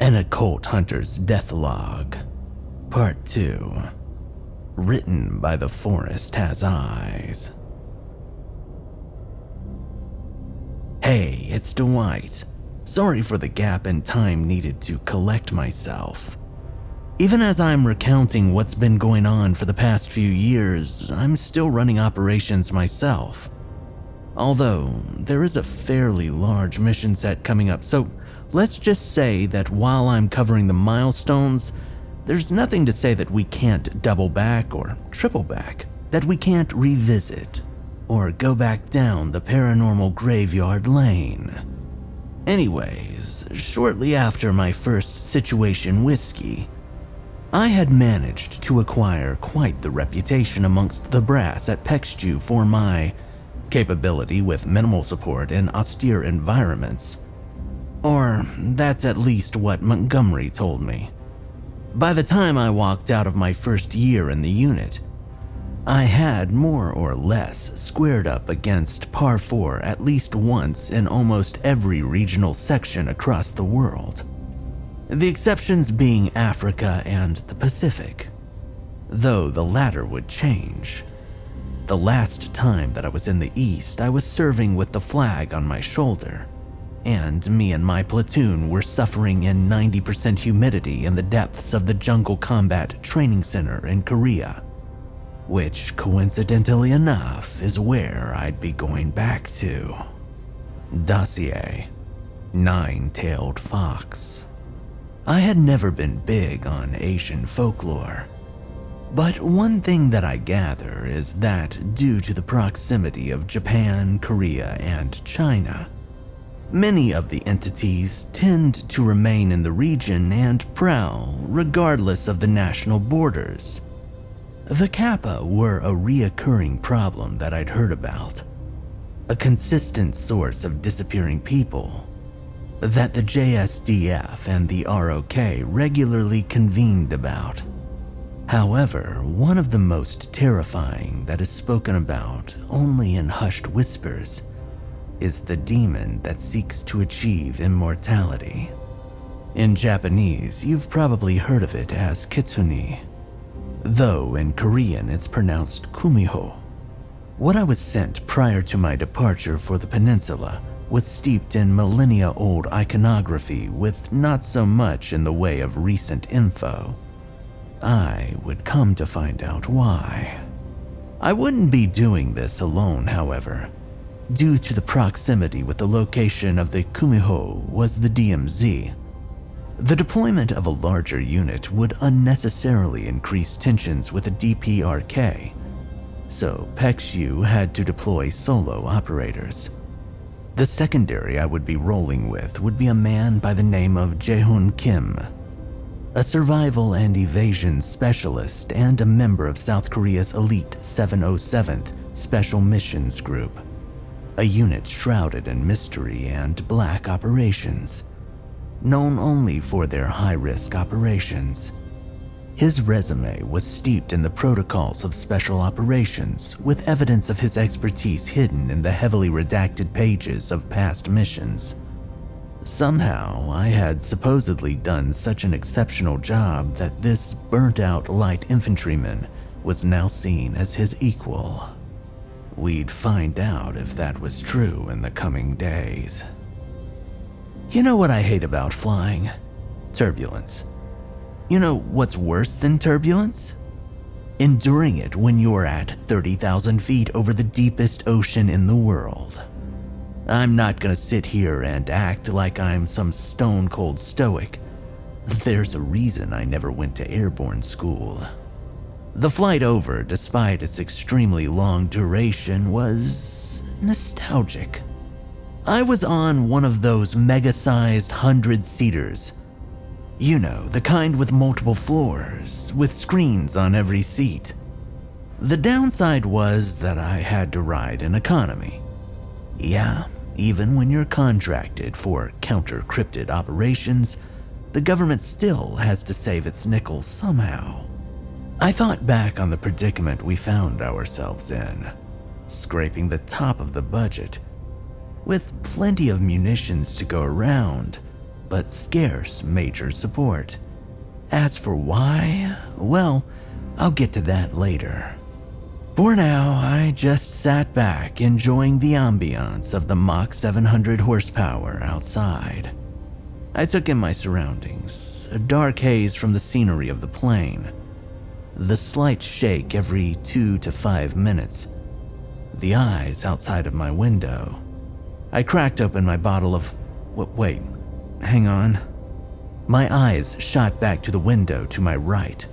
An Occult Hunter's Deathlog, Part 2, written by TheForestHasEyes. Hey, it's Dwight. Sorry for the gap in time needed to collect myself. Even as I'm recounting what's been going on for the past few years, I'm still running operations myself. Although, there is a fairly large mission set coming up, so let's just say that while I'm covering the milestones, there's nothing to say that we can't double back or triple back, that we can't revisit or go back down the paranormal graveyard lane. Anyways, shortly after my first situation whiskey, I had managed to acquire quite the reputation amongst the brass at Pt.2 for my capability with minimal support in austere environments. Or that's at least what Montgomery told me. By the time I walked out of my first year in the unit, I had more or less squared up against Par 4 at least once in almost every regional section across the world. The exceptions being Africa and the Pacific, though the latter would change. The last time that I was in the East, I was serving with the flag on my shoulder, and me and my platoon were suffering in 90% humidity in the depths of the Jungle Combat Training Center in Korea, which coincidentally enough is where I'd be going back to. Dossier: Nine-Tailed Fox. I had never been big on Asian folklore, but one thing that I gather is that due to the proximity of Japan, Korea, and China, many of the entities tend to remain in the region and prowl regardless of the national borders. The Kappa were a reoccurring problem that I'd heard about, a consistent source of disappearing people that the JSDF and the ROK regularly convened about. However, one of the most terrifying that is spoken about only in hushed whispers is the demon that seeks to achieve immortality. In Japanese, you've probably heard of it as kitsune, though in Korean it's pronounced kumiho. What I was sent prior to my departure for the peninsula was steeped in millennia-old iconography with not so much in the way of recent info. I would come to find out why. I wouldn't be doing this alone, however. Due to the proximity with the location of the kumiho was the DMZ, the deployment of a larger unit would unnecessarily increase tensions with a DPRK, so Pt.2 had to deploy solo operators. The secondary I would be rolling with would be a man by the name of Jae-hoon Kim, a survival and evasion specialist and a member of South Korea's elite 707th Special Missions Group, a unit shrouded in mystery and black operations, known only for their high-risk operations. His resume was steeped in the protocols of special operations, with evidence of his expertise hidden in the heavily redacted pages of past missions. Somehow, I had supposedly done such an exceptional job that this burnt-out light infantryman was now seen as his equal. We'd find out if that was true in the coming days. You know what I hate about flying? Turbulence. You know what's worse than turbulence? Enduring it when you're at 30,000 feet over the deepest ocean in the world. I'm not gonna sit here and act like I'm some stone-cold stoic. There's a reason I never went to airborne school. The flight over, despite its extremely long duration, was nostalgic. I was on one of those mega-sized 100-seaters. You know, the kind with multiple floors, with screens on every seat. The downside was that I had to ride in economy. Yeah, even when you're contracted for counter-cryptid operations, the government still has to save its nickels somehow. I thought back on the predicament we found ourselves in, scraping the top of the budget, with plenty of munitions to go around, but scarce major support. As for why, well, I'll get to that later. For now, I just sat back enjoying the ambiance of the Mach 700 horsepower outside. I took in my surroundings, a dark haze from the scenery of the plain, the slight shake every 2 to 5 minutes, the eyes outside of my window. I cracked open my bottle of… wait, hang on. My eyes shot back to the window to my right.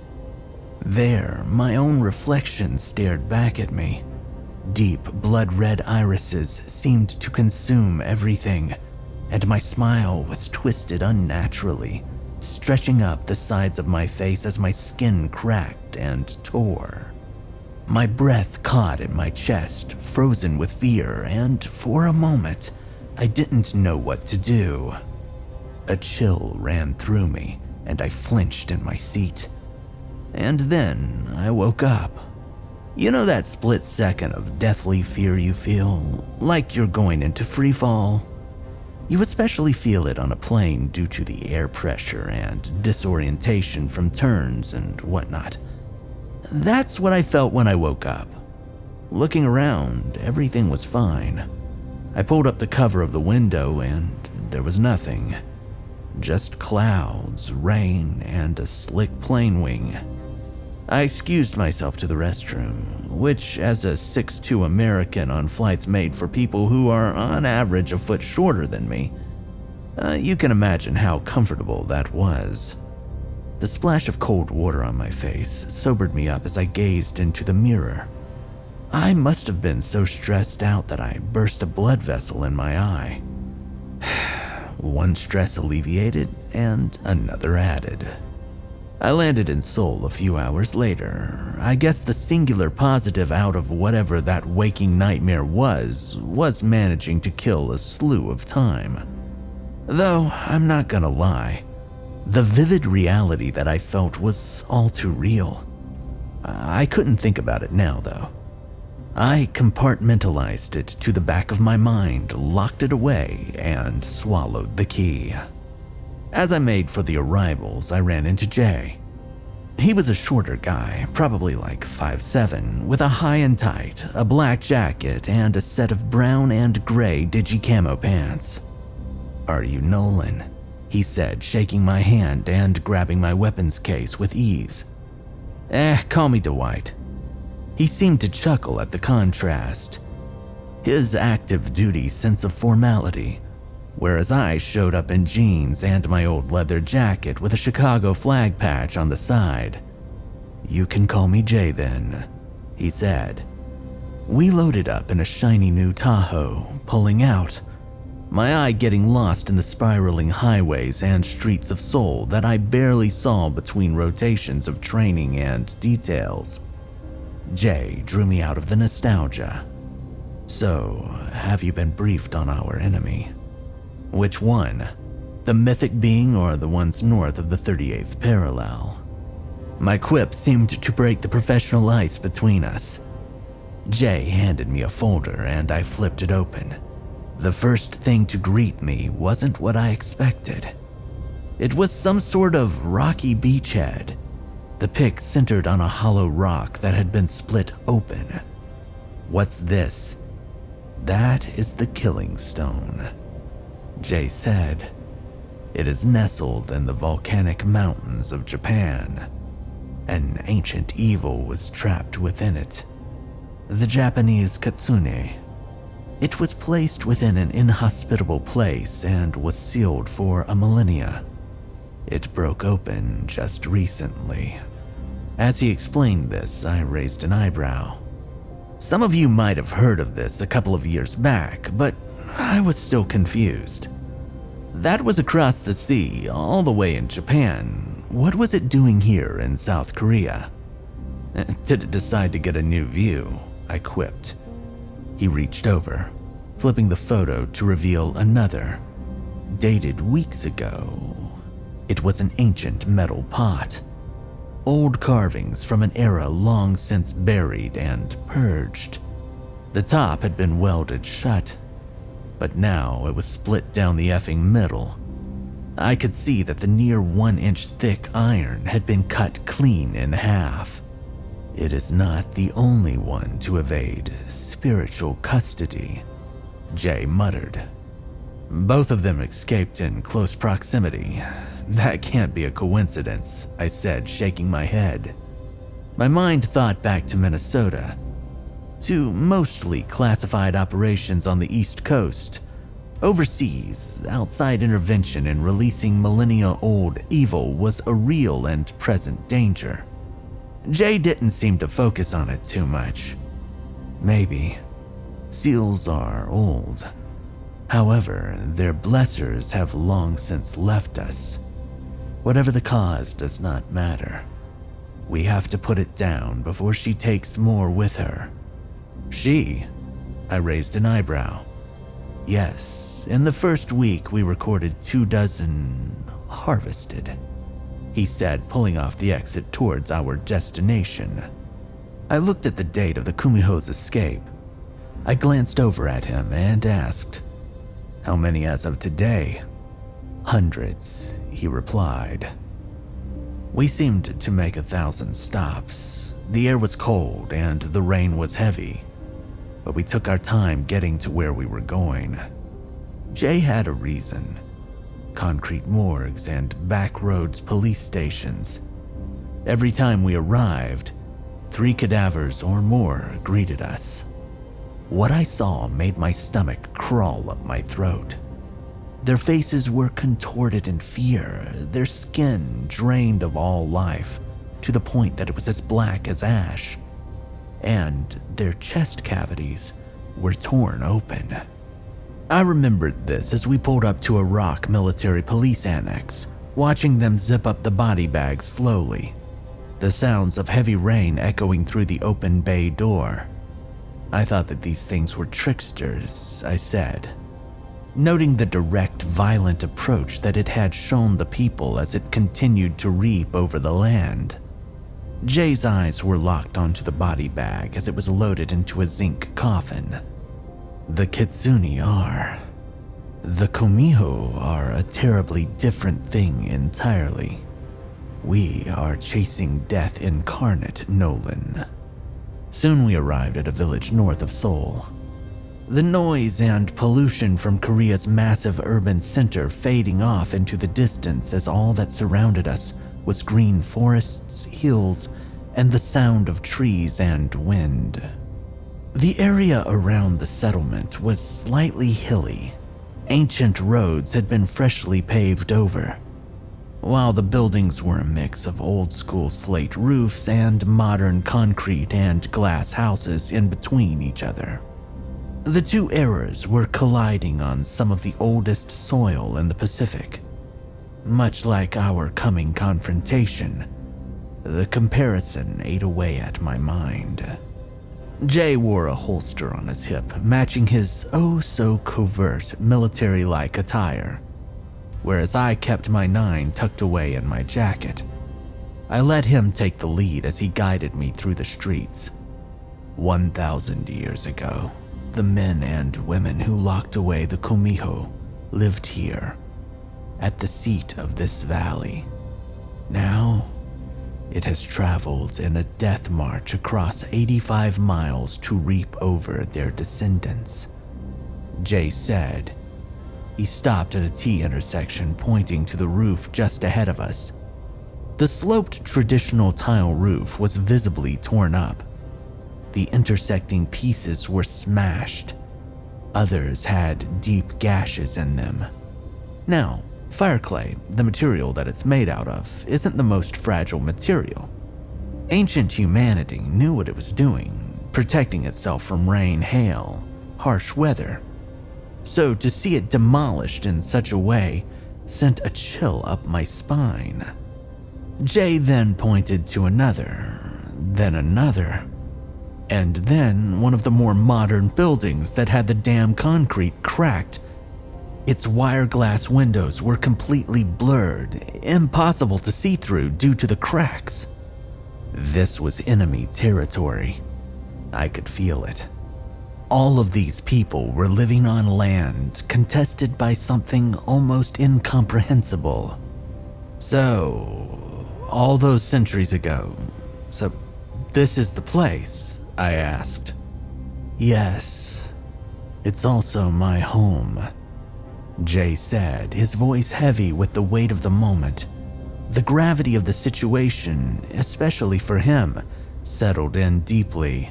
There, my own reflection stared back at me. Deep, blood-red irises seemed to consume everything, and my smile was twisted unnaturally, stretching up the sides of my face as my skin cracked and tore. My breath caught in my chest, frozen with fear, and for a moment, I didn't know what to do. A chill ran through me, and I flinched in my seat. And then I woke up. You know that split second of deathly fear you feel, like you're going into freefall? You especially feel it on a plane due to the air pressure and disorientation from turns and whatnot. That's what I felt when I woke up. Looking around, everything was fine. I pulled up the cover of the window and there was nothing. Just clouds, rain, and a slick plane wing. I excused myself to the restroom, which, as a 6'2" American on flights made for people who are on average a foot shorter than me, you can imagine how comfortable that was. The splash of cold water on my face sobered me up as I gazed into the mirror. I must have been so stressed out that I burst a blood vessel in my eye. One stress alleviated and another added. I landed in Seoul a few hours later. I guess the singular positive out of whatever that waking nightmare was managing to kill a slew of time. Though, I'm not gonna lie, the vivid reality that I felt was all too real. I couldn't think about it now, though. I compartmentalized it to the back of my mind, locked it away, and swallowed the key. As I made for the arrivals, I ran into Jay. He was a shorter guy, probably like 5'7", with a high and tight, a black jacket, and a set of brown and gray digi-camo pants. "Are you Nolan?" he said, shaking my hand and grabbing my weapons case with ease. Call me Dwight." He seemed to chuckle at the contrast. His active duty sense of formality, whereas I showed up in jeans and my old leather jacket with a Chicago flag patch on the side. "You can call me Jay then," he said. We loaded up in a shiny new Tahoe, pulling out, my eye getting lost in the spiraling highways and streets of Seoul that I barely saw between rotations of training and details. Jay drew me out of the nostalgia. "So, have you been briefed on our enemy?" "Which one? The mythic being or the ones north of the 38th parallel?" My quip seemed to break the professional ice between us. Jay handed me a folder and I flipped it open. The first thing to greet me wasn't what I expected. It was some sort of rocky beachhead. The pic centered on a hollow rock that had been split open. "What's this?" "That is the Killing Stone," Jay said. "It is nestled in the volcanic mountains of Japan. An ancient evil was trapped within it. The Japanese Katsune. It was placed within an inhospitable place and was sealed for a millennia. It broke open just recently." As he explained this, I raised an eyebrow. Some of you might have heard of this a couple of years back, but I was still confused. That was across the sea, all the way in Japan. What was it doing here in South Korea? "Did it decide to get a new view?" I quipped. He reached over, flipping the photo to reveal another, dated weeks ago. It was an ancient metal pot. Old carvings from an era long since buried and purged. The top had been welded shut, but now it was split down the effing middle. I could see that the near 1-inch thick iron had been cut clean in half. It is not the only one to evade spiritual custody, Jay muttered. Both of them escaped in close proximity. That can't be a coincidence, I said, shaking my head. My mind thought back to Minnesota, to mostly classified operations on the East Coast. Overseas, outside intervention in releasing millennia-old evil was a real and present danger. Jay didn't seem to focus on it too much. Maybe. Seals are old. However, their blessers have long since left us. Whatever the cause does not matter. We have to put it down before she takes more with her. She? I raised an eyebrow. Yes, in the first week we recorded 24 harvested, he said, pulling off the exit towards our destination. I looked at the date of the kumiho's escape. I glanced over at him and asked, "How many as of today?" "Hundreds," he replied. We seemed to make 1,000 stops. The air was cold and the rain was heavy, but we took our time getting to where we were going. Jay had a reason. Concrete morgues and backroads police stations. Every time we arrived, 3 cadavers or more greeted us. What I saw made my stomach crawl up my throat. Their faces were contorted in fear, their skin drained of all life, to the point that it was as black as ash, and their chest cavities were torn open. I remembered this as we pulled up to a rock military police annex, watching them zip up the body bags slowly, the sounds of heavy rain echoing through the open bay door. I thought that these things were tricksters, I said, noting the direct, violent approach that it had shown the people as it continued to reap over the land. Jay's eyes were locked onto the body bag as it was loaded into a zinc coffin. The kitsune are. The kumiho are a terribly different thing entirely. We are chasing death incarnate, Nolan. Soon we arrived at a village north of Seoul. The noise and pollution from Korea's massive urban center fading off into the distance as all that surrounded us was green forests, hills, and the sound of trees and wind. The area around the settlement was slightly hilly. Ancient roads had been freshly paved over, while the buildings were a mix of old-school slate roofs and modern concrete and glass houses in between each other. The two eras were colliding on some of the oldest soil in the Pacific. Much like our coming confrontation, the comparison ate away at my mind. Jay wore a holster on his hip, matching his oh-so-covert military-like attire, whereas I kept my 9 tucked away in my jacket. I let him take the lead as he guided me through the streets. 1,000 years ago, the men and women who locked away the kumiho lived here, at the seat of this valley. Now, it has traveled in a death march across 85 miles to reap over their descendants, Jay said. He stopped at a T intersection, pointing to the roof just ahead of us. The sloped traditional tile roof was visibly torn up. The intersecting pieces were smashed. Others had deep gashes in them. Now, fireclay, the material that it's made out of, isn't the most fragile material. Ancient humanity knew what it was doing, protecting itself from rain, hail, harsh weather. So to see it demolished in such a way sent a chill up my spine. Jay then pointed to another, then another, and then one of the more modern buildings that had the damn concrete cracked. Its wire glass windows were completely blurred, impossible to see through due to the cracks. This was enemy territory. I could feel it. All of these people were living on land contested by something almost incomprehensible. So, all those centuries ago, so this is the place? I asked. Yes, it's also my home, Jay said, his voice heavy with the weight of the moment. The gravity of the situation, especially for him, settled in deeply.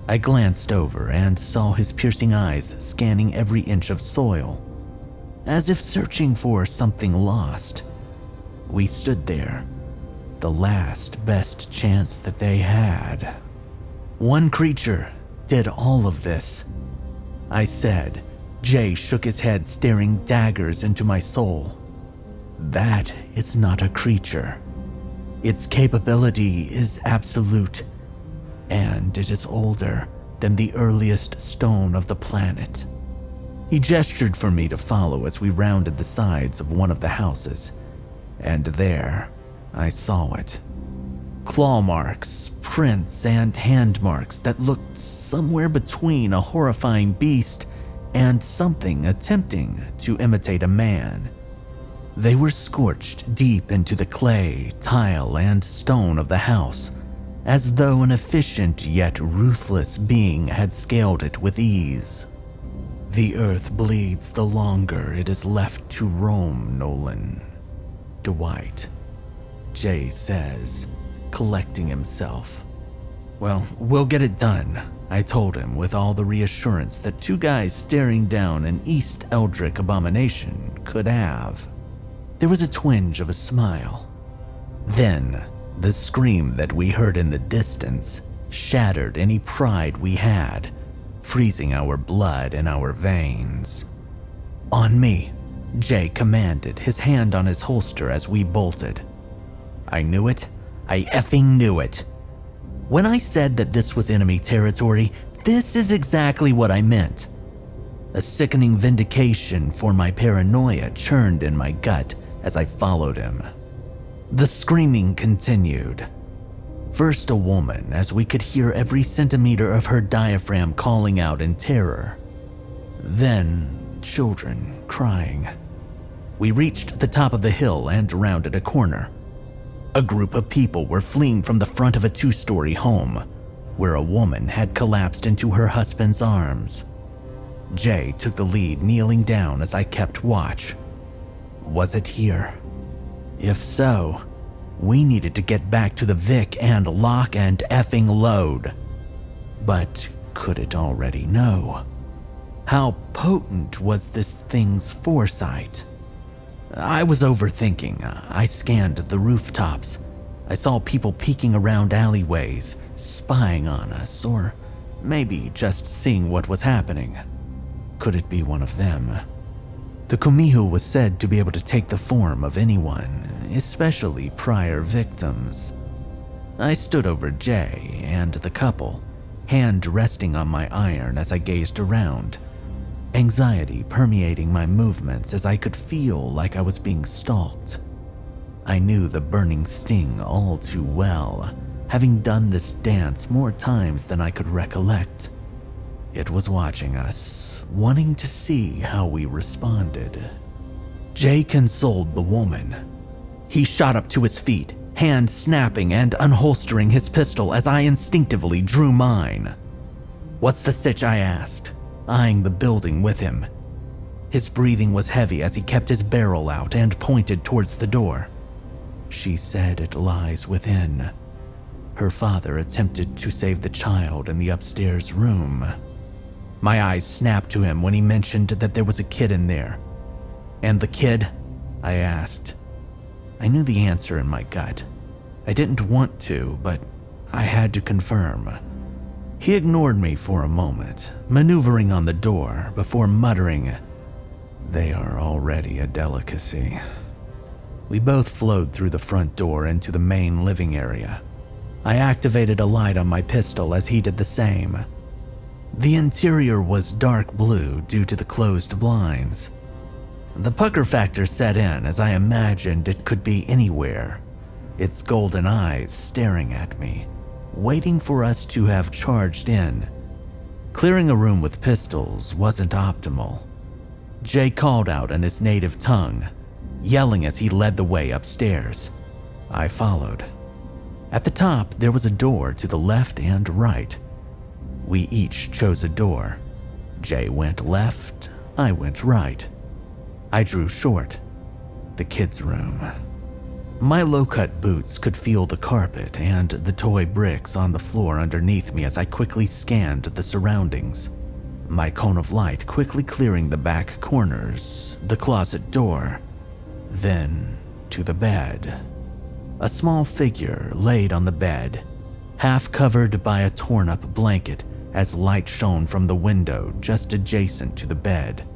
I glanced over and saw his piercing eyes scanning every inch of soil, as if searching for something lost. We stood there, the last best chance that they had. One creature did all of this, I said. Jay shook his head, staring daggers into my soul. That is not a creature. Its capability is absolute, and it is older than the earliest stone of the planet. He gestured for me to follow as we rounded the sides of one of the houses, and there I saw it. Claw marks, prints, and hand marks that looked somewhere between a horrifying beast and something attempting to imitate a man. They were scorched deep into the clay, tile, and stone of the house, as though an efficient yet ruthless being had scaled it with ease. The earth bleeds the longer it is left to roam, Nolan. Dwight, Jay says, collecting himself. Well, we'll get it done, I told him with all the reassurance that two guys staring down an East Eldritch abomination could have. There was a twinge of a smile. Then, the scream that we heard in the distance shattered any pride we had, freezing our blood in our veins. On me, Jay commanded, his hand on his holster as we bolted. I knew it. I effing knew it. When I said that this was enemy territory, this is exactly what I meant. A sickening vindication for my paranoia churned in my gut as I followed him. The screaming continued. First a woman, as we could hear every centimeter of her diaphragm calling out in terror. Then children crying. We reached the top of the hill and rounded a corner. A group of people were fleeing from the front of a two-story home, where a woman had collapsed into her husband's arms. Jay took the lead, kneeling down as I kept watch. Was it here? If so, we needed to get back to the Vic and lock and effing load. But could it already know? How potent was this thing's foresight? I was overthinking. I scanned the rooftops. I saw people peeking around alleyways, spying on us, or maybe just seeing what was happening. Could it be one of them? The kumiho was said to be able to take the form of anyone, especially prior victims. I stood over Jay and the couple, hand resting on my iron as I gazed around, anxiety permeating my movements as I could feel like I was being stalked. I knew the burning sting all too well, having done this dance more times than I could recollect. It was watching us, wanting to see how we responded. Jay consoled the woman. He shot up to his feet, hand snapping and unholstering his pistol as I instinctively drew mine. "What's the sitch?" I asked, eyeing the building with him. His breathing was heavy as he kept his barrel out and pointed towards the door. "She said it lies within. Her father attempted to save the child in the upstairs room." My eyes snapped to him when he mentioned that there was a kid in there. "And the kid?" I asked. I knew the answer in my gut. I didn't want to, but I had to confirm. He ignored me for a moment, maneuvering on the door before muttering, "They are already a delicacy." We both flowed through the front door into the main living area. I activated a light on my pistol as he did the same. The interior was dark blue due to the closed blinds. The pucker factor set in as I imagined it could be anywhere, its golden eyes staring at me, waiting for us to have charged in. Clearing a room with pistols wasn't optimal. Jay called out in his native tongue, yelling as he led the way upstairs. I followed. At the top, there was a door to the left and right. We each chose a door. Jay went left, I went right. I drew short. The kids' room. My low-cut boots could feel the carpet and the toy bricks on the floor underneath me as I quickly scanned the surroundings. My cone of light quickly clearing the back corners, the closet door, then to the bed. A small figure laid on the bed, half covered by a torn-up blanket as light shone from the window just adjacent to the bed.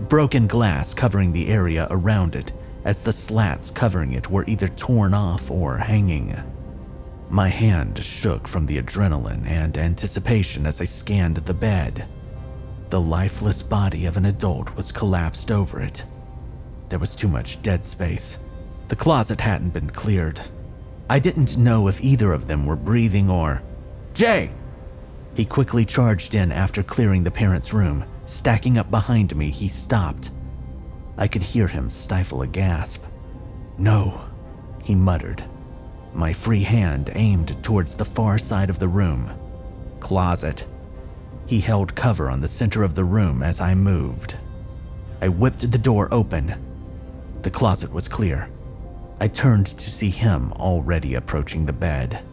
Broken glass covering the area around it, as the slats covering it were either torn off or hanging. My hand shook from the adrenaline and anticipation as I scanned the bed. The lifeless body of an adult was collapsed over it. There was too much dead space. The closet hadn't been cleared. I didn't know if either of them were breathing or… Jay! He quickly charged in after clearing the parents' room. Stacking up behind me, he stopped. I could hear him stifle a gasp. No, he muttered. My free hand aimed towards the far side of the room. Closet. He held cover on the center of the room as I moved. I whipped the door open. The closet was clear. I turned to see him already approaching the bed.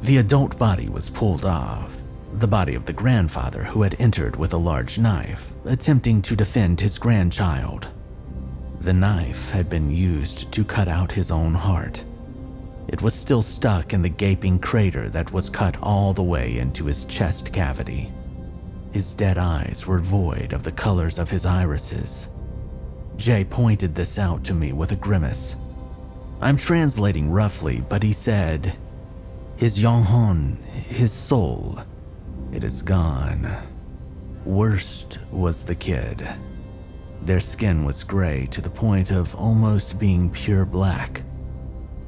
The adult body was pulled off. The body of the grandfather who had entered with a large knife, attempting to defend his grandchild. The knife had been used to cut out his own heart. It was still stuck in the gaping crater that was cut all the way into his chest cavity. His dead eyes were void of the colors of his irises. Jay pointed this out to me with a grimace. I'm translating roughly, but he said, "His Yonghon, his soul, it is gone." Worst was the kid. Their skin was gray to the point of almost being pure black.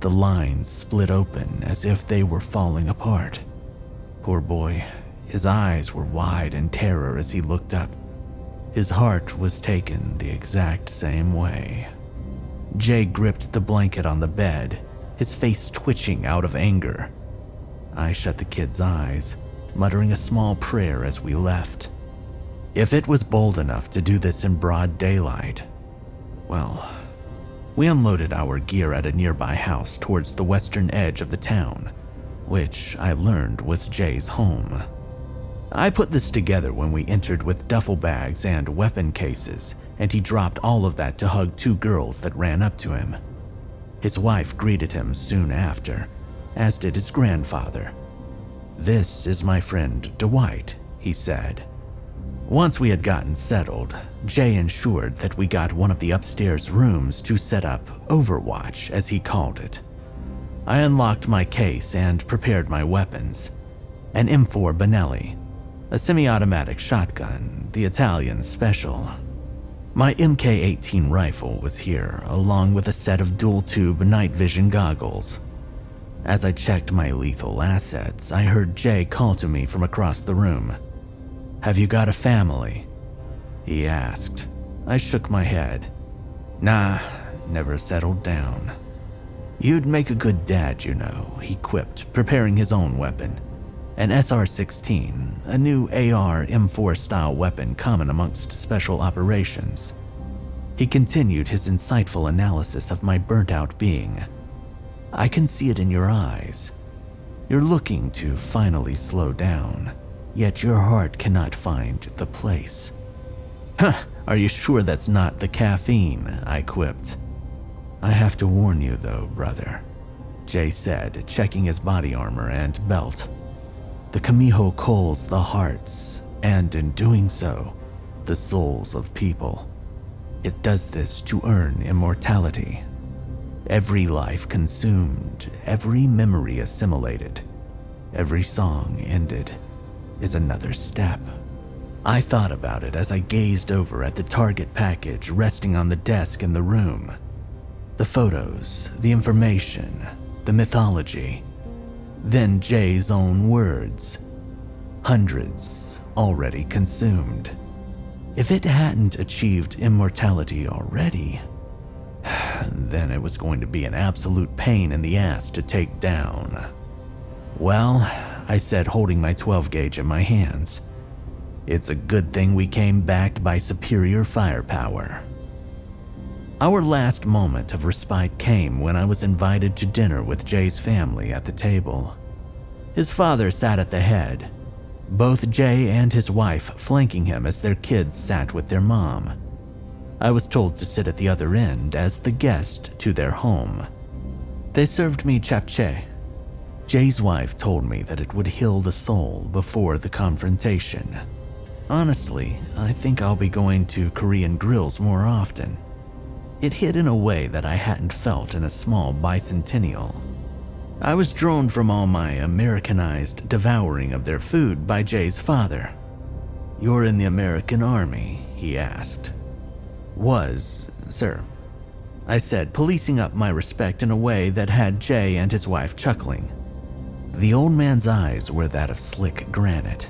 The lines split open as if they were falling apart. Poor boy, his eyes were wide in terror as he looked up. His heart was taken the exact same way. Jay gripped the blanket on the bed, his face twitching out of anger. I shut the kid's eyes, muttering a small prayer as we left. If it was bold enough to do this in broad daylight, well, we unloaded our gear at a nearby house towards the western edge of the town, which I learned was Jay's home. I put this together when we entered with duffel bags and weapon cases, and he dropped all of that to hug two girls that ran up to him. His wife greeted him soon after, as did his grandfather. "This is my friend Dwight," he said. Once we had gotten settled, Jay ensured that we got one of the upstairs rooms to set up Overwatch, as he called it. I unlocked my case and prepared my weapons. An M4 Benelli, a semi-automatic shotgun, the Italian special. My MK-18 rifle was here, along with a set of dual-tube night vision goggles. As I checked my lethal assets, I heard Jay call to me from across the room. "Have you got a family?" he asked. I shook my head. "Nah, never settled down." "You'd make a good dad, you know," he quipped, preparing his own weapon. An SR-16, a new AR M4 style weapon common amongst special operations. He continued his insightful analysis of my burnt-out being. "I can see it in your eyes. You're looking to finally slow down, yet your heart cannot find the place." "Huh, are you sure that's not the caffeine?" I quipped. "I have to warn you though, brother," Jay said, checking his body armor and belt. "The kumiho culls the hearts, and in doing so, the souls of people. It does this to earn immortality. Every life consumed, every memory assimilated, every song ended, is another step." I thought about it as I gazed over at the target package resting on the desk in the room. The photos, the information, the mythology. Then Jay's own words. Hundreds, already consumed. If it hadn't achieved immortality already, then it was going to be an absolute pain in the ass to take down. Well, I said, holding my 12 gauge in my hands, it's a good thing we came backed by superior firepower. Our last moment of respite came when I was invited to dinner with Jay's family at the table. His father sat at the head, both Jay and his wife flanking him as their kids sat with their mom. I was told to sit at the other end as the guest to their home. They served me japchae. Jay's wife told me that it would heal the soul before the confrontation. Honestly, I think I'll be going to Korean grills more often. It hit in a way that I hadn't felt in a small bicentennial. I was drawn from all my Americanized devouring of their food by Jay's father. "You're in the American Army?" he asked. "Was, sir," I said, policing up my respect in a way that had Jay and his wife chuckling. The old man's eyes were that of slick granite,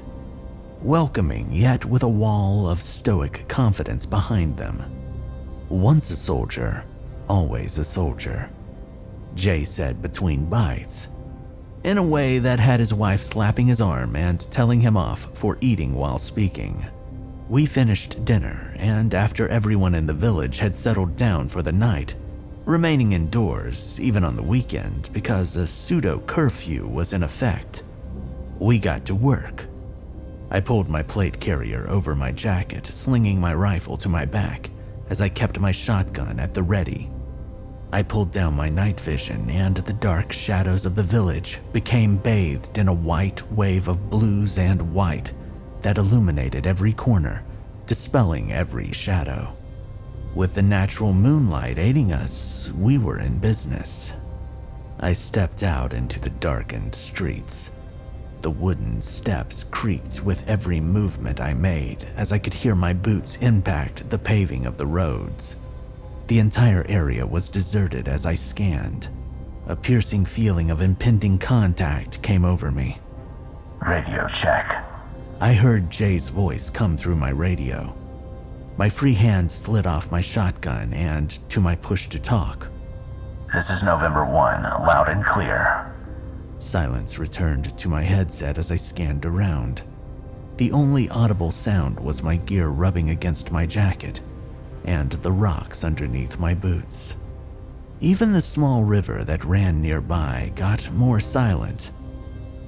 welcoming yet with a wall of stoic confidence behind them. "Once a soldier, always a soldier," Jay said between bites, in a way that had his wife slapping his arm and telling him off for eating while speaking. We finished dinner, and after everyone in the village had settled down for the night, remaining indoors even on the weekend because a pseudo-curfew was in effect, we got to work. I pulled my plate carrier over my jacket, slinging my rifle to my back as I kept my shotgun at the ready. I pulled down my night vision, and the dark shadows of the village became bathed in a white wave of blues and white that illuminated every corner, dispelling every shadow. With the natural moonlight aiding us, we were in business. I stepped out into the darkened streets. The wooden steps creaked with every movement I made as I could hear my boots impact the paving of the roads. The entire area was deserted as I scanned. A piercing feeling of impending contact came over me. "Radio check." I heard Jay's voice come through my radio. My free hand slid off my shotgun and to my push to talk. "This is November 1, loud and clear." Silence returned to my headset as I scanned around. The only audible sound was my gear rubbing against my jacket and the rocks underneath my boots. Even the small river that ran nearby got more silent.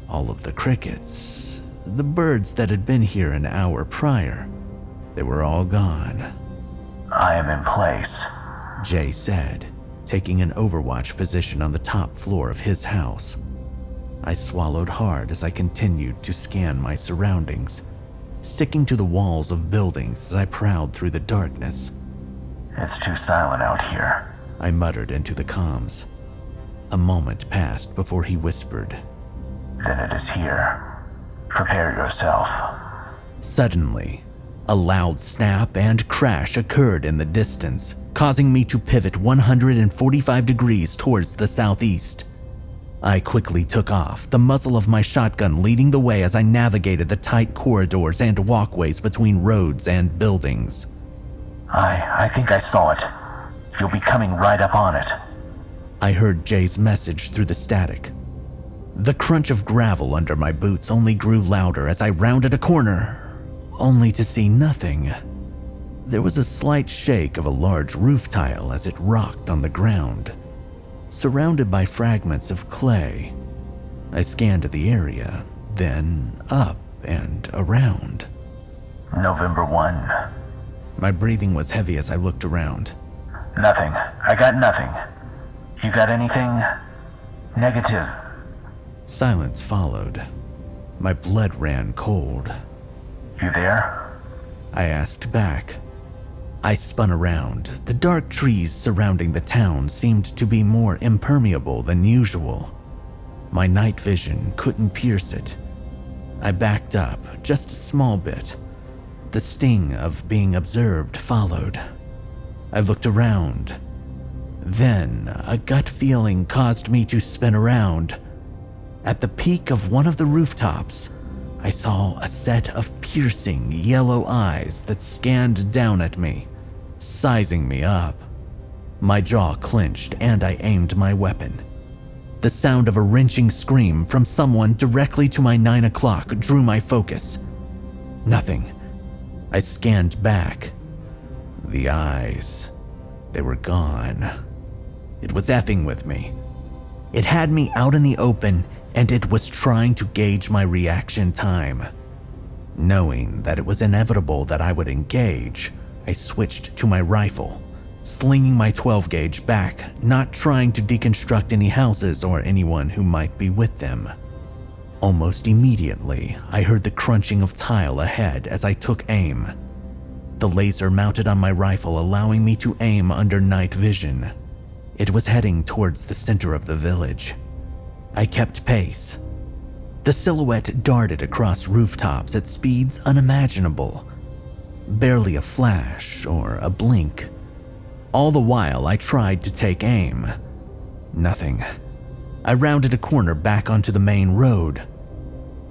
All of the crickets, the birds that had been here an hour prior, they were all gone. "I am in place," Jay said, taking an overwatch position on the top floor of his house. I swallowed hard as I continued to scan my surroundings, sticking to the walls of buildings as I prowled through the darkness. "It's too silent out here," I muttered into the comms. A moment passed before he whispered, "Then it is here. Prepare yourself." Suddenly, a loud snap and crash occurred in the distance, causing me to pivot 145 degrees towards the southeast. I quickly took off, the muzzle of my shotgun leading the way as I navigated the tight corridors and walkways between roads and buildings. I think I saw it. You'll be coming right up on it," I heard Jay's message through the static. The crunch of gravel under my boots only grew louder as I rounded a corner, only to see nothing. There was a slight shake of a large roof tile as it rocked on the ground, surrounded by fragments of clay. I scanned the area, then up and around. "November 1. My breathing was heavy as I looked around. "Nothing. I got nothing. You got anything?" "Negative." Silence followed. My blood ran cold. "You there?" I asked back. I spun around. The dark trees surrounding the town seemed to be more impermeable than usual. My night vision couldn't pierce it. I backed up just a small bit. The sting of being observed followed. I looked around. Then, a gut feeling caused me to spin around. At the peak of one of the rooftops, I saw a set of piercing yellow eyes that scanned down at me, sizing me up. My jaw clenched and I aimed my weapon. The sound of a wrenching scream from someone directly to my 9 o'clock drew my focus. Nothing. I scanned back. The eyes, they were gone. It was effing with me. It had me out in the open and it was trying to gauge my reaction time. Knowing that it was inevitable that I would engage, I switched to my rifle, slinging my 12 gauge back, not trying to deconstruct any houses or anyone who might be with them. Almost immediately, I heard the crunching of tile ahead as I took aim. The laser mounted on my rifle allowing me to aim under night vision. It was heading towards the center of the village. I kept pace. The silhouette darted across rooftops at speeds unimaginable. Barely a flash or a blink. All the while, I tried to take aim. Nothing. I rounded a corner back onto the main road.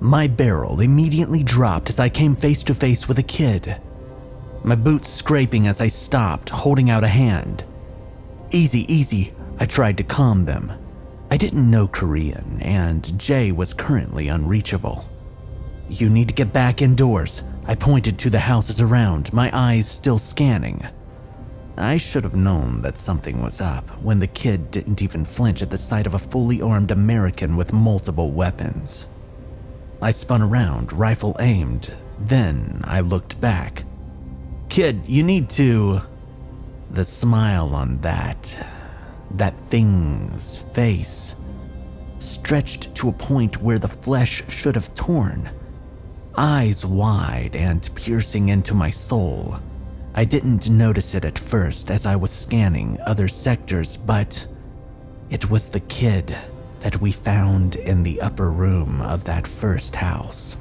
My barrel immediately dropped as I came face to face with a kid. My boots scraping as I stopped, holding out a hand. Easy, easy, I tried to calm them. I didn't know Korean, and Jay was currently unreachable. You need to get back indoors. I pointed to the houses around, my eyes still scanning. I should have known that something was up when the kid didn't even flinch at the sight of a fully armed American with multiple weapons. I spun around, rifle aimed, then I looked back. Kid, you need to... The smile on that thing's face stretched to a point where the flesh should have torn. Eyes wide and piercing into my soul. I didn't notice it at first as I was scanning other sectors, but it was the kid that we found in the upper room of that first house.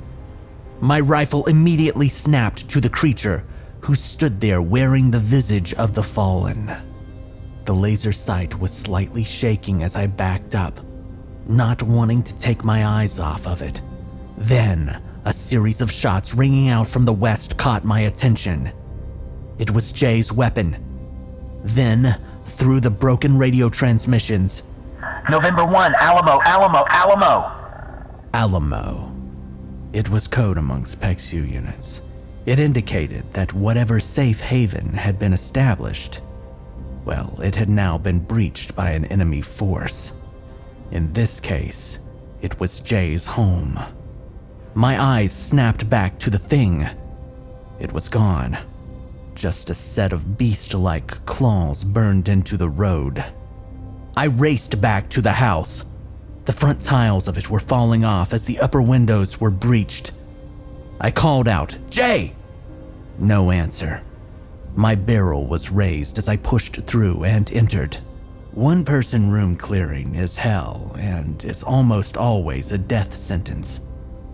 My rifle immediately snapped to the creature, who stood there wearing the visage of the fallen. The laser sight was slightly shaking as I backed up, not wanting to take my eyes off of it. Then, a series of shots ringing out from the west caught my attention. It was Jay's weapon. Then, through the broken radio transmissions, November 1, Alamo, Alamo, Alamo! Alamo. It was code amongst PECSU units. It indicated that whatever safe haven had been established, well, it had now been breached by an enemy force. In this case, it was Jay's home. My eyes snapped back to the thing. It was gone. Just a set of beast-like claws burned into the road. I raced back to the house. The front tiles of it were falling off as the upper windows were breached. I called out, "Jay!" No answer. My barrel was raised as I pushed through and entered. One-person room clearing is hell and is almost always a death sentence,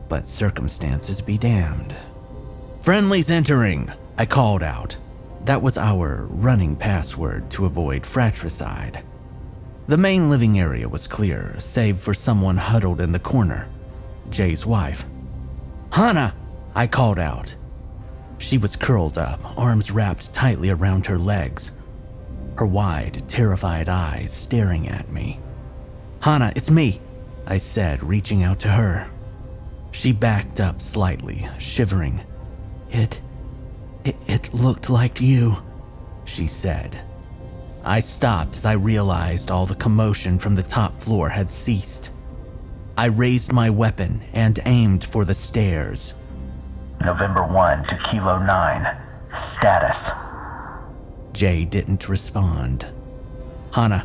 but circumstances be damned. "Friendlies entering," I called out. That was our running password to avoid fratricide. The main living area was clear, save for someone huddled in the corner, Jay's wife. "Hannah!" I called out. She was curled up, arms wrapped tightly around her legs, her wide, terrified eyes staring at me. "Hannah, it's me," I said, reaching out to her. She backed up slightly, shivering. It looked like you," she said. I stopped as I realized all the commotion from the top floor had ceased. I raised my weapon and aimed for the stairs. November 1 to Kilo 9. Status. Jay didn't respond. "Hannah,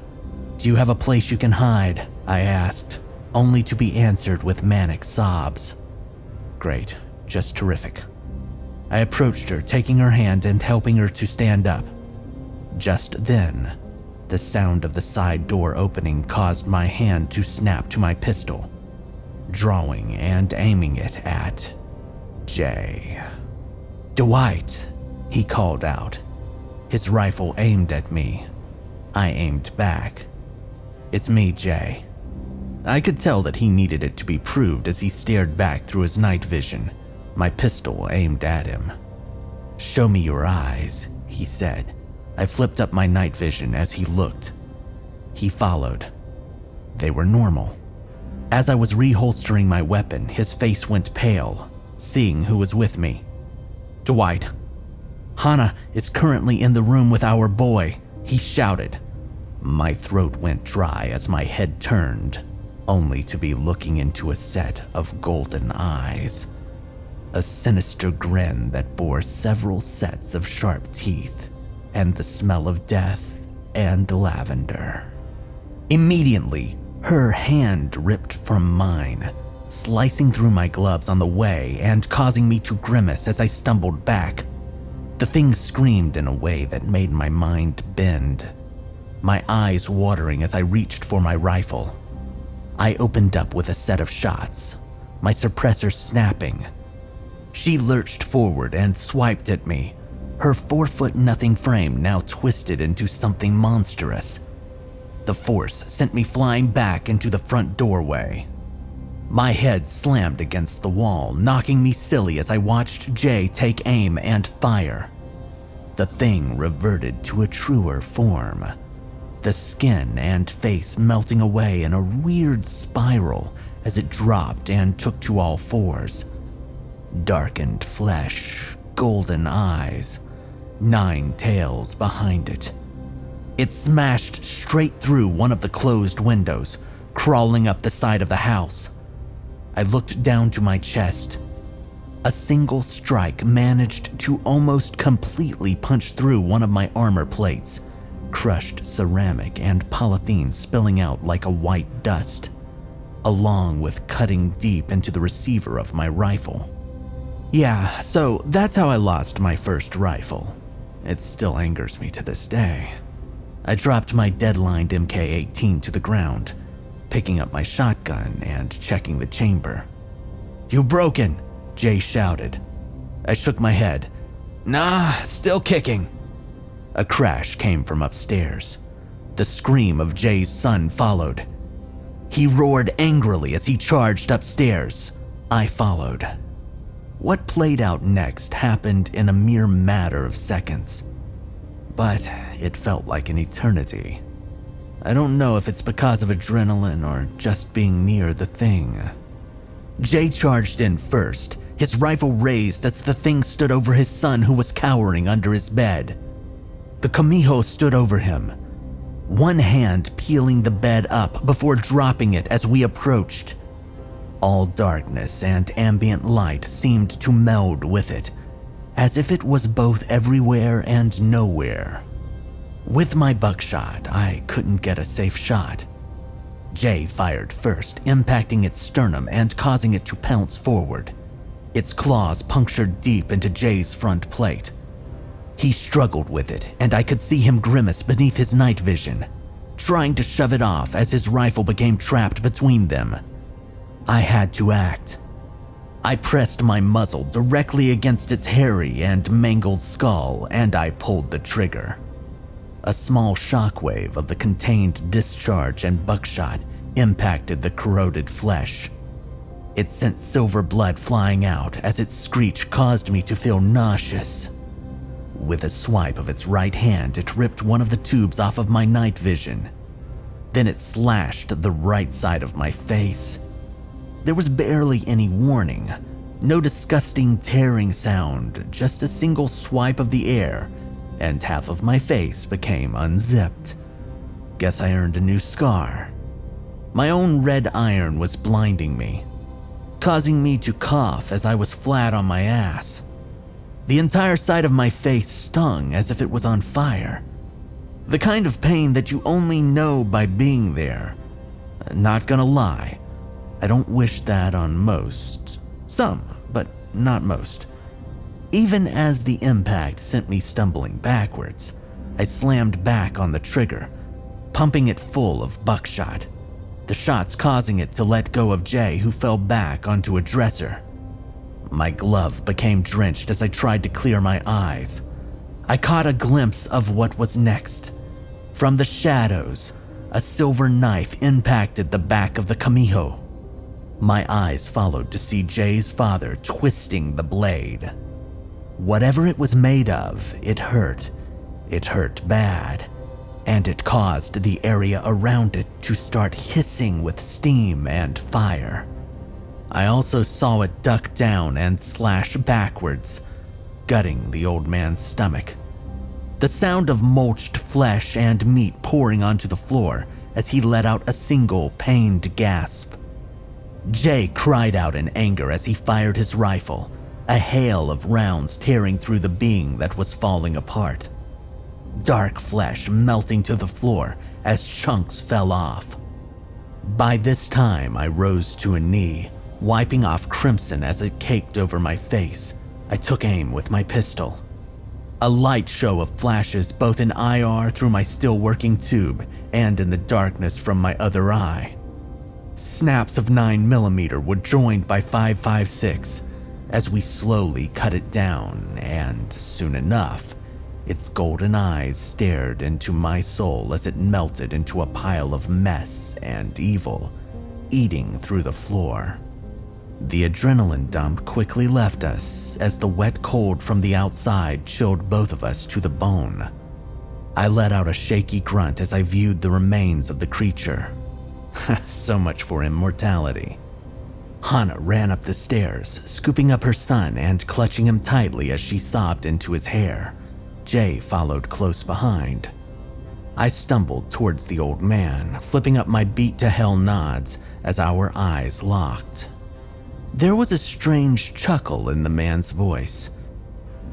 do you have a place you can hide?" I asked, only to be answered with manic sobs. Great, just terrific. I approached her, taking her hand and helping her to stand up. Just then, the sound of the side door opening caused my hand to snap to my pistol, drawing and aiming it at Jay. "Dwight," he called out. His rifle aimed at me. I aimed back. "It's me, Jay." I could tell that he needed it to be proved as he stared back through his night vision, my pistol aimed at him. "Show me your eyes," he said. I flipped up my night vision as he looked. He followed. They were normal. As I was reholstering my weapon, his face went pale, seeing who was with me. "Dwight, Hannah is currently in the room with our boy," he shouted. My throat went dry as my head turned, only to be looking into a set of golden eyes. A sinister grin that bore several sets of sharp teeth, and the smell of death and lavender. Immediately, her hand ripped from mine, slicing through my gloves on the way and causing me to grimace as I stumbled back. The thing screamed in a way that made my mind bend, my eyes watering as I reached for my rifle. I opened up with a set of shots, my suppressor snapping. She lurched forward and swiped at me, her 4-foot-nothing frame now twisted into something monstrous. The force sent me flying back into the front doorway. My head slammed against the wall, knocking me silly as I watched Jay take aim and fire. The thing reverted to a truer form, the skin and face melting away in a weird spiral as it dropped and took to all fours. Darkened flesh, golden eyes, 9 tails behind it. It smashed straight through one of the closed windows, crawling up the side of the house. I looked down to my chest. A single strike managed to almost completely punch through one of my armor plates, crushed ceramic and polythene spilling out like a white dust, along with cutting deep into the receiver of my rifle. Yeah, so that's how I lost my first rifle. It still angers me to this day. I dropped my deadlined MK-18 to the ground, picking up my shotgun and checking the chamber. "You broken," Jay shouted. I shook my head. "Nah, still kicking." A crash came from upstairs. The scream of Jay's son followed. He roared angrily as he charged upstairs. I followed. What played out next happened in a mere matter of seconds, but it felt like an eternity. I don't know if it's because of adrenaline or just being near the thing. Jay charged in first, his rifle raised as the thing stood over his son who was cowering under his bed. The kumiho stood over him, one hand peeling the bed up before dropping it as we approached. All darkness and ambient light seemed to meld with it, as if it was both everywhere and nowhere. With my buckshot, I couldn't get a safe shot. Jay fired first, impacting its sternum and causing it to pounce forward. Its claws punctured deep into Jay's front plate. He struggled with it, and I could see him grimace beneath his night vision, trying to shove it off as his rifle became trapped between them. I had to act. I pressed my muzzle directly against its hairy and mangled skull, and I pulled the trigger. A small shockwave of the contained discharge and buckshot impacted the corroded flesh. It sent silver blood flying out as its screech caused me to feel nauseous. With a swipe of its right hand, it ripped one of the tubes off of my night vision. Then it slashed the right side of my face. There was barely any warning, no disgusting tearing sound, just a single swipe of the air, and half of my face became unzipped. Guess I earned a new scar. My own red iron was blinding me, causing me to cough as I was flat on my ass. The entire side of my face stung as if it was on fire. The kind of pain that you only know by being there. Not gonna lie, I don't wish that on most. Some, but not most. Even as the impact sent me stumbling backwards, I slammed back on the trigger, pumping it full of buckshot, the shots causing it to let go of Jay, who fell back onto a dresser. My glove became drenched as I tried to clear my eyes. I caught a glimpse of what was next. From the shadows, a silver knife impacted the back of the kumiho. My eyes followed to see Jay's father twisting the blade. Whatever it was made of, it hurt. It hurt bad, and it caused the area around it to start hissing with steam and fire. I also saw it duck down and slash backwards, gutting the old man's stomach. The sound of mulched flesh and meat pouring onto the floor as he let out a single pained gasp. Jay cried out in anger as he fired his rifle, a hail of rounds tearing through the being that was falling apart. Dark flesh melting to the floor as chunks fell off. By this time, I rose to a knee, wiping off crimson as it caked over my face. I took aim with my pistol. A light show of flashes both in IR through my still working tube and in the darkness from my other eye. Snaps of 9mm were joined by 5.56 as we slowly cut it down, and soon enough, its golden eyes stared into my soul as it melted into a pile of mess and evil, eating through the floor. The adrenaline dump quickly left us as the wet cold from the outside chilled both of us to the bone. I let out a shaky grunt as I viewed the remains of the creature. So much for immortality. Hana ran up the stairs, scooping up her son and clutching him tightly as she sobbed into his hair. Jay followed close behind. I stumbled towards the old man, flipping up my beat-to-hell nods as our eyes locked. There was a strange chuckle in the man's voice.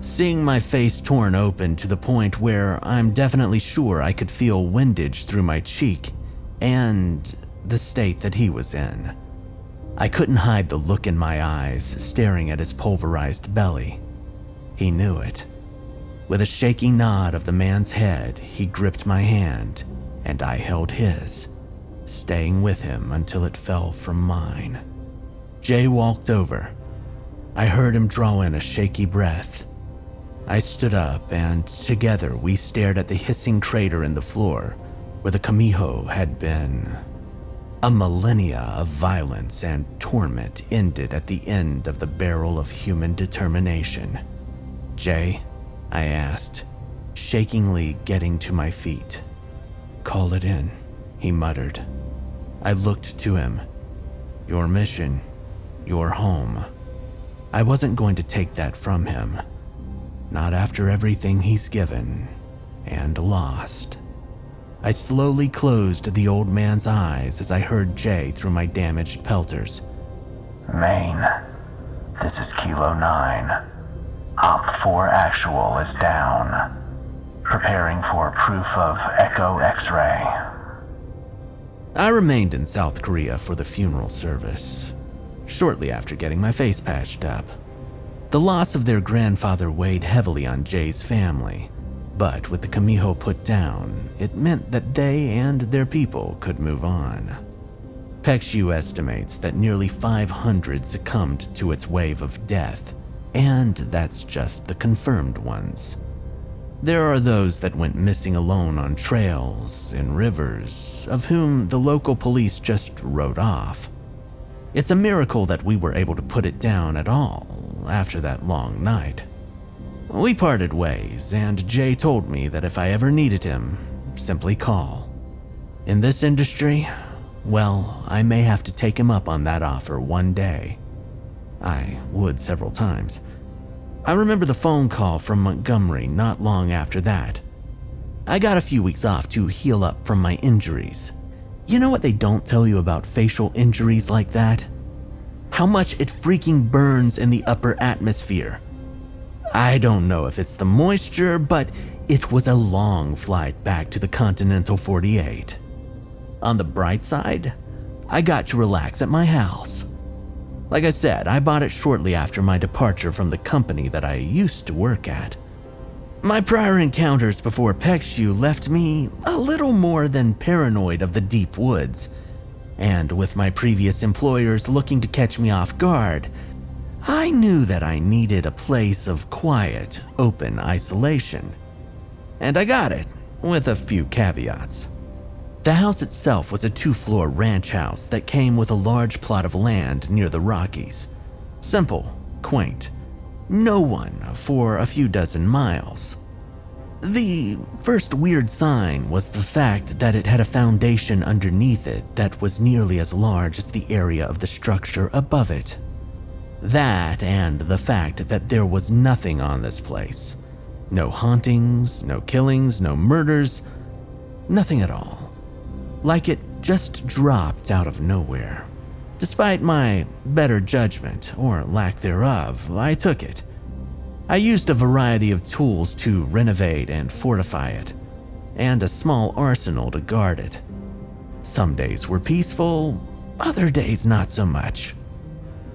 Seeing my face torn open to the point where I'm definitely sure I could feel windage through my cheek, and the state that he was in, I couldn't hide the look in my eyes, staring at his pulverized belly. He knew it. With a shaky nod of the man's head, he gripped my hand, and I held his, staying with him until it fell from mine. Jay walked over. I heard him draw in a shaky breath. I stood up, and together we stared at the hissing crater in the floor where the kumiho had been. A millennia of violence and torment ended at the end of the barrel of human determination. Jay, I asked, shakingly getting to my feet. Call it in, he muttered. I looked to him. Your mission, your home. I wasn't going to take that from him. Not after everything he's given and lost. I slowly closed the old man's eyes as I heard Jay through my damaged pelters. Maine, this is Kilo 9. Op 4 Actual is down. Preparing for proof of Echo X-ray. I remained in South Korea for the funeral service, shortly after getting my face patched up. The loss of their grandfather weighed heavily on Jay's family, but with the kumiho put down, it meant that they and their people could move on. Pt.2 estimates that nearly 500 succumbed to its wave of death, and that's just the confirmed ones. There are those that went missing alone on trails, in rivers, of whom the local police just wrote off. It's a miracle that we were able to put it down at all after that long night. We parted ways, and Jay told me that if I ever needed him, simply call. In this industry, well, I may have to take him up on that offer one day. I would several times. I remember the phone call from Montgomery not long after that. I got a few weeks off to heal up from my injuries. You know what they don't tell you about facial injuries like that? How much it freaking burns in the upper atmosphere. I don't know if it's the moisture, but it was a long flight back to the continental 48. On the bright side, I got to relax at my house. Like I said, I bought it shortly after my departure from the company that I used to work at. My prior encounters before Pt.2 left me a little more than paranoid of the deep woods, and with my previous employers looking to catch me off guard, I knew that I needed a place of quiet, open isolation. And I got it, with a few caveats. The house itself was a 2-floor ranch house that came with a large plot of land near the Rockies. Simple, quaint, no one for a few dozen miles. The first weird sign was the fact that it had a foundation underneath it that was nearly as large as the area of the structure above it. That and the fact that there was nothing on this place. No hauntings, no killings, no murders, nothing at all. Like it just dropped out of nowhere. Despite my better judgment, or lack thereof, I took it. I used a variety of tools to renovate and fortify it, and a small arsenal to guard it. Some days were peaceful, other days not so much.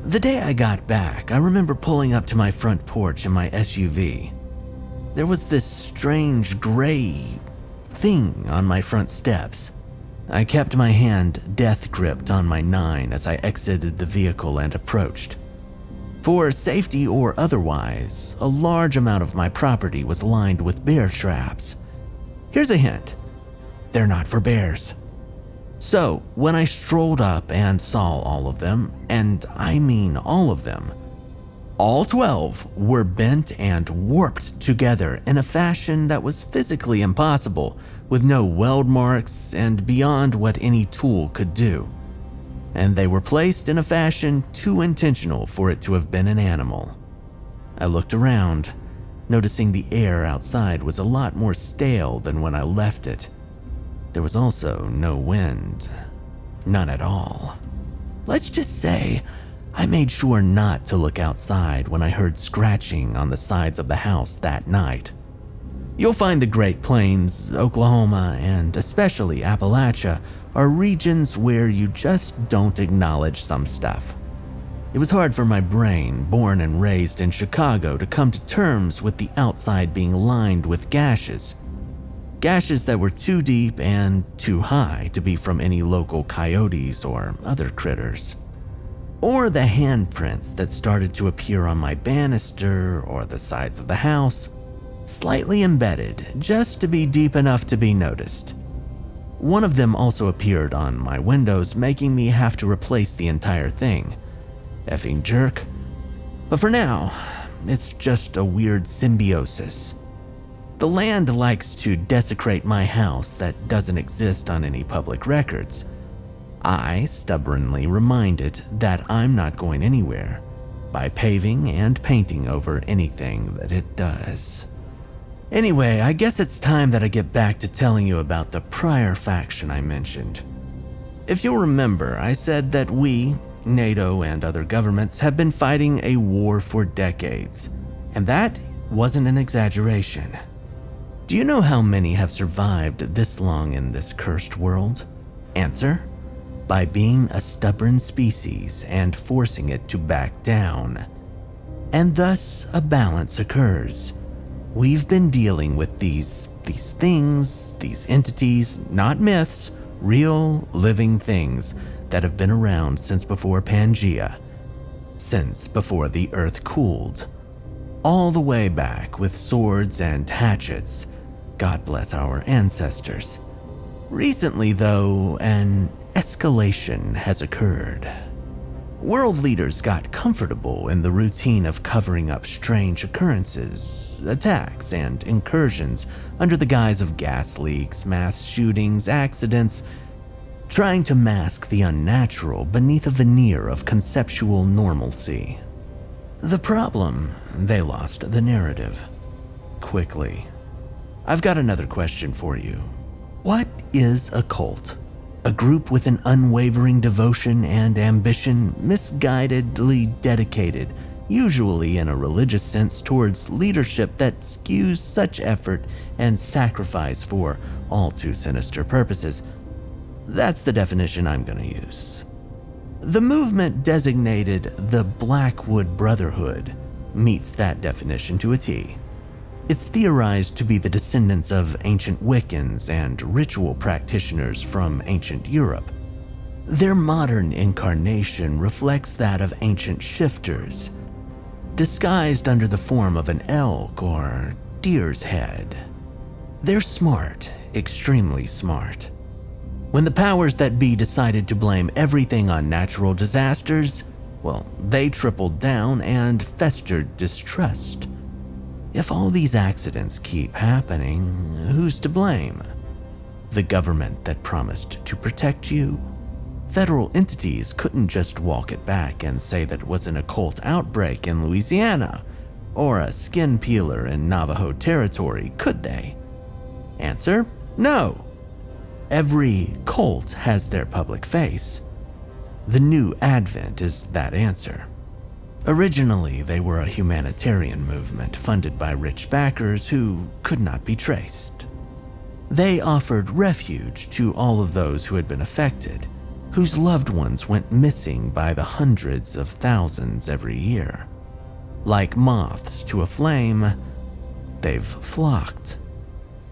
The day I got back, I remember pulling up to my front porch in my SUV. There was this strange gray thing on my front steps. I kept my hand death-gripped on my 9 as I exited the vehicle and approached. For safety or otherwise, a large amount of my property was lined with bear traps. Here's a hint: they're not for bears. So, when I strolled up and saw all of them, and I mean all of them, all 12 were bent and warped together in a fashion that was physically impossible, with no weld marks and beyond what any tool could do. And they were placed in a fashion too intentional for it to have been an animal. I looked around, noticing the air outside was a lot more stale than when I left it. There was also no wind. None at all. Let's just say, I made sure not to look outside when I heard scratching on the sides of the house that night. You'll find the Great Plains, Oklahoma, and especially Appalachia are regions where you just don't acknowledge some stuff. It was hard for my brain, born and raised in Chicago, to come to terms with the outside being lined with gashes. Gashes that were too deep and too high to be from any local coyotes or other critters. Or the handprints that started to appear on my banister or the sides of the house, slightly embedded just to be deep enough to be noticed. One of them also appeared on my windows, making me have to replace the entire thing. Effing jerk. But for now, it's just a weird symbiosis. The land likes to desecrate my house that doesn't exist on any public records. I stubbornly remind it that I'm not going anywhere by paving and painting over anything that it does. Anyway, I guess it's time that I get back to telling you about the prior faction I mentioned. If you'll remember, I said that we, NATO, and other governments have been fighting a war for decades, and that wasn't an exaggeration. Do you know how many have survived this long in this cursed world? Answer: by being a stubborn species and forcing it to back down. And thus a balance occurs. We've been dealing with these things, these entities, not myths, real living things that have been around since before Pangea, since before the earth cooled, all the way back with swords and hatchets. God bless our ancestors. Recently, though, an escalation has occurred. World leaders got comfortable in the routine of covering up strange occurrences, attacks, and incursions under the guise of gas leaks, mass shootings, accidents, trying to mask the unnatural beneath a veneer of conceptual normalcy. The problem, they lost the narrative. Quickly. I've got another question for you. What is a cult? A group with an unwavering devotion and ambition, misguidedly dedicated, usually in a religious sense, towards leadership that skews such effort and sacrifice for all too sinister purposes. That's the definition I'm going to use. The movement designated the Blackwood Brotherhood meets that definition to a T. It's theorized to be the descendants of ancient Wiccans and ritual practitioners from ancient Europe. Their modern incarnation reflects that of ancient shifters, disguised under the form of an elk or deer's head. They're smart, extremely smart. When the powers that be decided to blame everything on natural disasters, well, they tripled down and festered distrust. If all these accidents keep happening, who's to blame? The government that promised to protect you? Federal entities couldn't just walk it back and say that it was an occult outbreak in Louisiana or a skin peeler in Navajo territory, could they? Answer: no. Every cult has their public face. The New Advent is that answer. Originally, they were a humanitarian movement funded by rich backers who could not be traced. They offered refuge to all of those who had been affected, whose loved ones went missing by the hundreds of thousands every year. Like moths to a flame, they've flocked.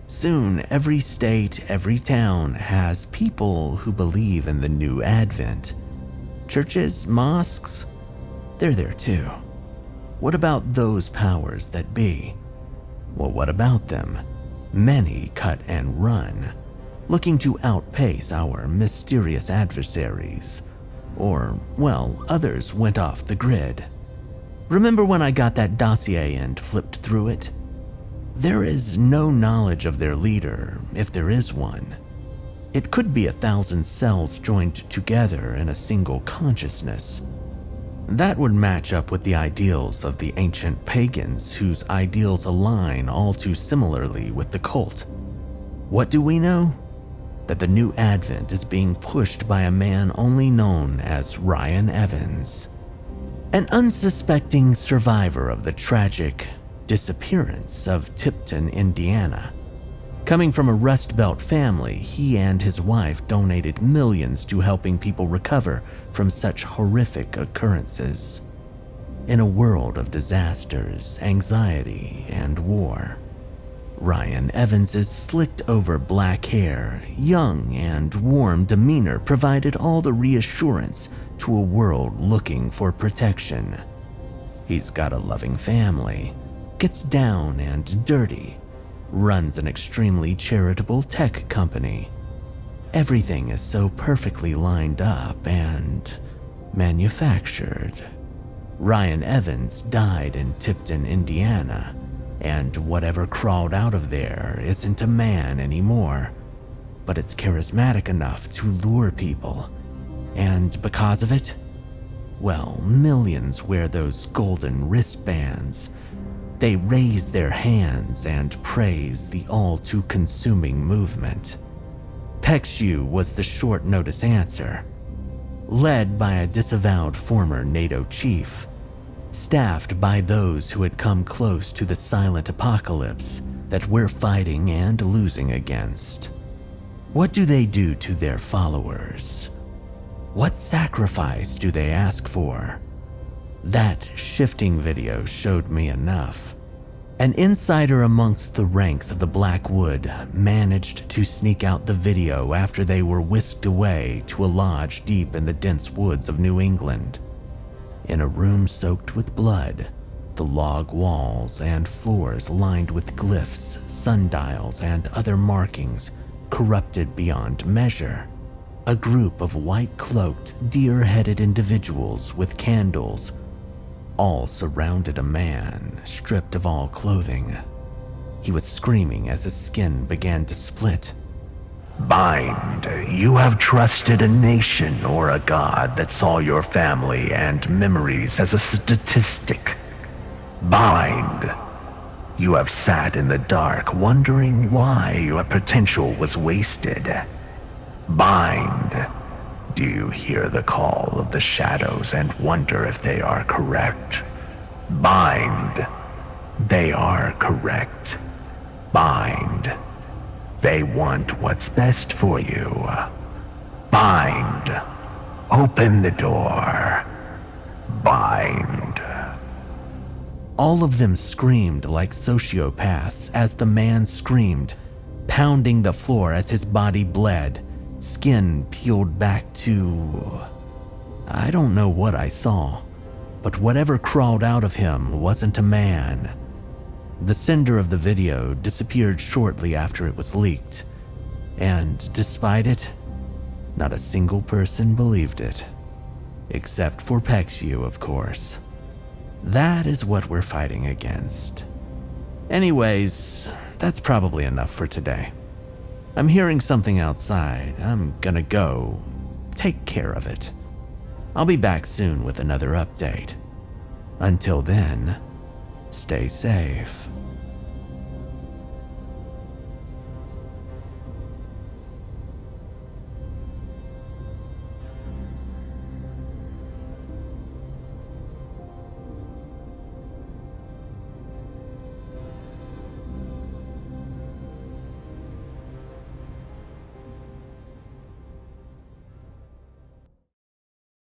Soon, every state, every town has people who believe in the New Advent. Churches, mosques, they're there too. What about those powers that be? Well, what about them? Many cut and run, looking to outpace our mysterious adversaries. Or, well, others went off the grid. Remember when I got that dossier and flipped through it? There is no knowledge of their leader, if there is one. It could be 1,000 cells joined together in a single consciousness. That would match up with the ideals of the ancient pagans, whose ideals align all too similarly with the cult. What do we know? That the New Advent is being pushed by a man only known as Ryan Evans, an unsuspecting survivor of the tragic disappearance of Tipton, Indiana. Coming from a Rust Belt family, he and his wife donated millions to helping people recover from such horrific occurrences. In a world of disasters, anxiety, and war, Ryan Evans's slicked-over black hair, young and warm demeanor provided all the reassurance to a world looking for protection. He's got a loving family, gets down and dirty, runs an extremely charitable tech company. Everything is so perfectly lined up and manufactured. Ryan Evans died in Tipton, Indiana, and whatever crawled out of there isn't a man anymore, but it's charismatic enough to lure people. And because of it, well, millions wear those golden wristbands. They raise their hands and praise the all-too-consuming movement. Pt.2 was the short-notice answer. Led by a disavowed former NATO chief, staffed by those who had come close to the silent apocalypse that we're fighting and losing against. What do they do to their followers? What sacrifice do they ask for? That shifting video showed me enough. An insider amongst the ranks of the Blackwood managed to sneak out the video after they were whisked away to a lodge deep in the dense woods of New England. In a room soaked with blood, the log walls and floors lined with glyphs, sundials, and other markings corrupted beyond measure. A group of white-cloaked, deer-headed individuals with candles all surrounded a man stripped of all clothing. He was screaming as his skin began to split. Bind, you have trusted a nation or a god that saw your family and memories as a statistic. Bind, you have sat in the dark wondering why your potential was wasted. Bind, do you hear the call of the shadows and wonder if they are correct? Bind, they are correct. Bind, they want what's best for you. Bind, open the door. Bind. All of them screamed like sociopaths as the man screamed, pounding the floor as his body bled, skin peeled back to... I don't know what I saw, but whatever crawled out of him wasn't a man. The sender of the video disappeared shortly after it was leaked, and despite it, Not a single person believed it. Except for Pexu, of course. That is what we're fighting against. Anyways, that's probably enough for today. I'm hearing something outside. I'm gonna go take care of it. I'll be back soon with another update. Until then, stay safe.